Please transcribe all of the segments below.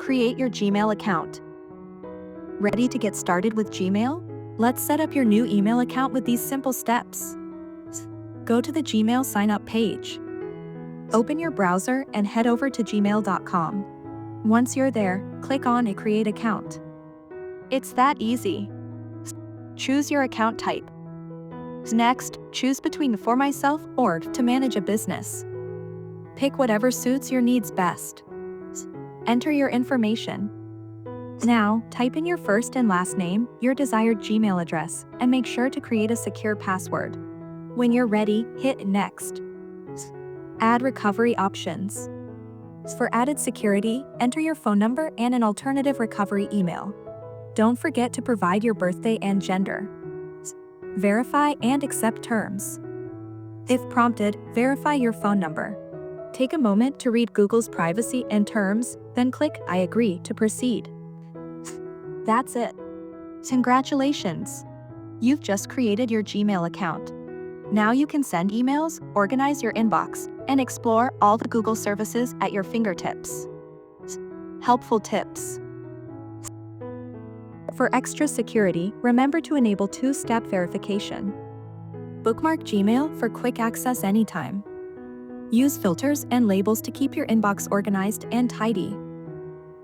Create your Gmail account. Ready to get started with Gmail? Let's set up your new email account with these simple steps. Go to the Gmail sign up page. Open your browser and head over to gmail.com. Once you're there, click on a Create Account. It's that easy. Choose your account type. Next, choose between For Myself or To Manage a Business. Pick whatever suits your needs best. Enter your information. Now, type in your first and last name, your desired Gmail address, and make sure to create a secure password. When you're ready, hit Next. Add recovery options. For added security, enter your phone number and an alternative recovery email. Don't forget to provide your birthday and gender. Verify and accept terms. If prompted, verify your phone number. Take a moment to read Google's privacy and terms, then click I agree to proceed. That's it. Congratulations! You've just created your Gmail account. Now you can send emails, organize your inbox, and explore all the Google services at your fingertips. Helpful tips. For extra security, remember to enable two-step verification. Bookmark Gmail for quick access anytime. Use filters and labels to keep your inbox organized and tidy.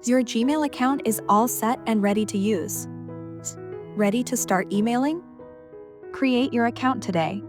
Your Gmail account is all set and ready to use. Ready to start emailing? Create your account today.